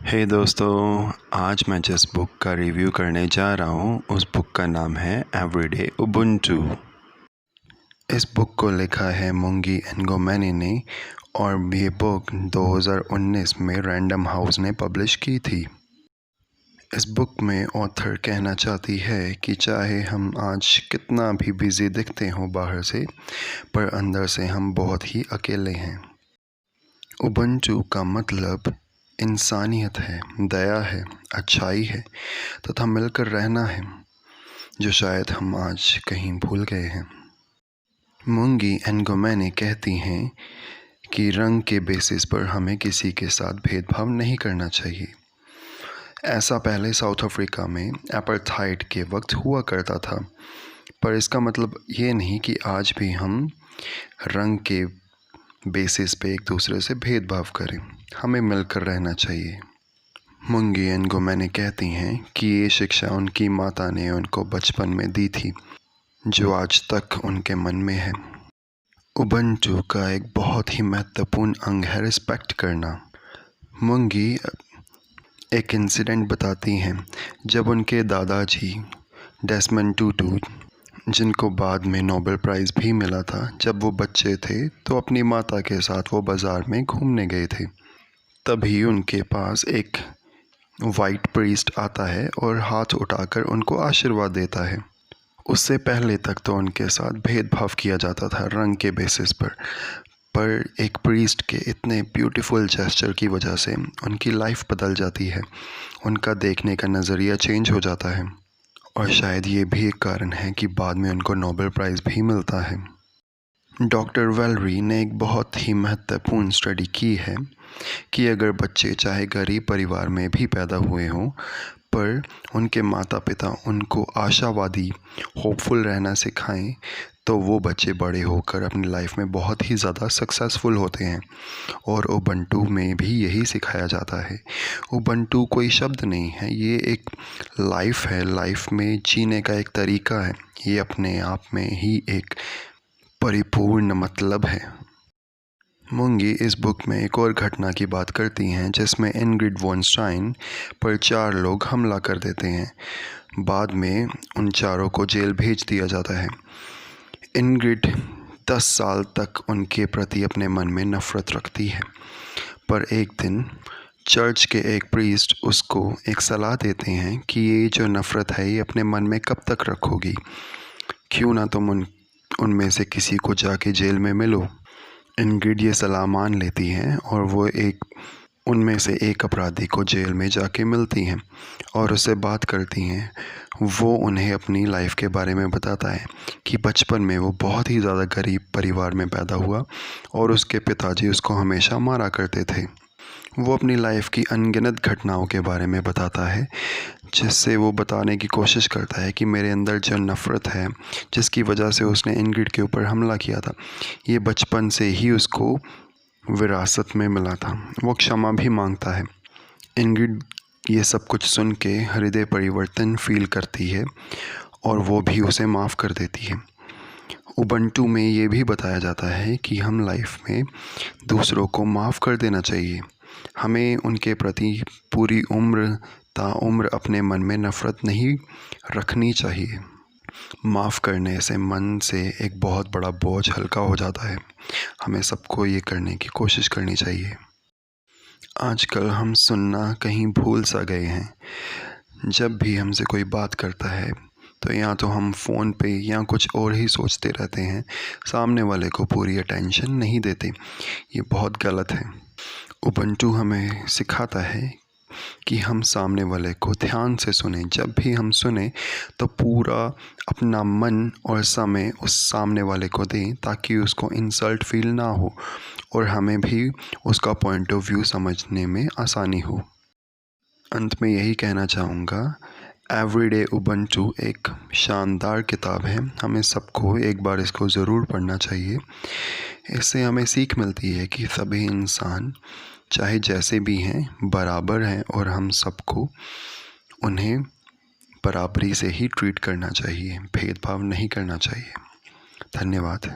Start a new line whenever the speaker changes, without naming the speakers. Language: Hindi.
हे दोस्तों, आज मैं जिस बुक का रिव्यू करने जा रहा हूँ उस बुक का नाम है एवरीडे उबुंटू। इस बुक को लिखा है मुंगी एंगोमेनी ने और ये बुक 2019 में रैंडम हाउस ने पब्लिश की थी। इस बुक में ऑथर कहना चाहती है कि चाहे हम आज कितना भी बिजी दिखते हों बाहर से, पर अंदर से हम बहुत ही अकेले हैं। उबुंटू का मतलब इंसानियत है, दया है, अच्छाई है तथा मिलकर रहना है, जो शायद हम आज कहीं भूल गए हैं। मुंगी एंगोमेनी कहती हैं कि रंग के बेसिस पर हमें किसी के साथ भेदभाव नहीं करना चाहिए। ऐसा पहले साउथ अफ्रीका में एपार्थाइड के वक्त हुआ करता था, पर इसका मतलब ये नहीं कि आज भी हम रंग के बेसिस पे एक दूसरे से भेदभाव करें। हमें मिलकर रहना चाहिए। मुंगी एंगोमेनी कहती हैं कि ये शिक्षा उनकी माता ने उनको बचपन में दी थी, जो आज तक उनके मन में है। उबुंटू का एक बहुत ही महत्वपूर्ण अंग है रिस्पेक्ट करना। मुंगी एक इंसिडेंट बताती हैं जब उनके दादाजी डेसमंड टूटू, जिनको बाद में नोबेल प्राइज़ भी मिला था, जब वो बच्चे थे तो अपनी माता के साथ वो बाज़ार में घूमने गए थे। तभी उनके पास एक वाइट प्रीस्ट आता है और हाथ उठाकर उनको आशीर्वाद देता है। उससे पहले तक तो उनके साथ भेदभाव किया जाता था रंग के बेसिस पर एक प्रीस्ट के इतने ब्यूटीफुल जेस्चर की वजह से उनकी लाइफ बदल जाती है, उनका देखने का नज़रिया चेंज हो जाता है और शायद ये भी एक कारण है कि बाद में उनको नोबेल प्राइज़ भी मिलता है। डॉक्टर वेलरी ने एक बहुत ही महत्वपूर्ण स्टडी की है कि अगर बच्चे चाहे गरीब परिवार में भी पैदा हुए हों, पर उनके माता पिता उनको आशावादी, होपफुल रहना सिखाएं, तो वो बच्चे बड़े होकर अपनी लाइफ में बहुत ही ज़्यादा सक्सेसफुल होते हैं। और उबुंटू में भी यही सिखाया जाता है। उबुंटू कोई शब्द नहीं है, ये एक लाइफ है, लाइफ में जीने का एक तरीका है। ये अपने आप में ही एक परिपूर्ण मतलब है। मुंगी इस बुक में एक और घटना की बात करती हैं जिसमें इंग्रिड वॉन स्टाइन पर 4 लोग हमला कर देते हैं। बाद में उन चारों को जेल भेज दिया जाता है। इंग्रिड 10 साल तक उनके प्रति अपने मन में नफ़रत रखती है, पर एक दिन चर्च के एक प्रीस्ट उसको एक सलाह देते हैं कि ये जो नफ़रत है ये अपने मन में कब तक रखोगी, क्यों ना तुम उनमें से किसी को जाके जेल में मिलो। इंग्रिड ये सलाह मान लेती हैं और वो उनमें से एक अपराधी को जेल में जाके मिलती हैं और उससे बात करती हैं। वो उन्हें अपनी लाइफ के बारे में बताता है कि बचपन में वो बहुत ही ज़्यादा गरीब परिवार में पैदा हुआ और उसके पिताजी उसको हमेशा मारा करते थे। वो अपनी लाइफ की अनगिनत घटनाओं के बारे में बताता है, जिससे वो बताने की कोशिश करता है कि मेरे अंदर जो नफ़रत है, जिसकी वजह से उसने इंग्रिड के ऊपर हमला किया था, ये बचपन से ही उसको विरासत में मिला था। वो क्षमा भी मांगता है। इंग्रिड ये सब कुछ सुन के हृदय परिवर्तन फील करती है और वो भी उसे माफ़ कर देती है। उबुंटू में ये भी बताया जाता है कि हम लाइफ में दूसरों को माफ़ कर देना चाहिए। हमें उनके प्रति पूरी उम्र ताउम्र अपने मन में नफ़रत नहीं रखनी चाहिए। माफ़ करने से मन से एक बहुत बड़ा बोझ हल्का हो जाता है। हमें सबको ये करने की कोशिश करनी चाहिए। आजकल हम सुनना कहीं भूल सा गए हैं। जब भी हमसे कोई बात करता है तो या तो हम फ़ोन पे या कुछ और ही सोचते रहते हैं, सामने वाले को पूरी अटेंशन नहीं देते। ये बहुत गलत है। उबुंटू हमें सिखाता है कि हम सामने वाले को ध्यान से सुनें। जब भी हम सुने तो पूरा अपना मन और समय उस सामने वाले को दें, ताकि उसको इंसल्ट फील ना हो और हमें भी उसका पॉइंट ऑफ व्यू समझने में आसानी हो। अंत में यही कहना चाहूँगा, एवरीडे उबुंटू एक शानदार किताब है। हमें सबको एक बार इसको ज़रूर पढ़ना चाहिए। इससे हमें सीख मिलती है कि सभी इंसान चाहे जैसे भी हैं बराबर हैं और हम सबको उन्हें बराबरी से ही ट्रीट करना चाहिए, भेदभाव नहीं करना चाहिए। धन्यवाद।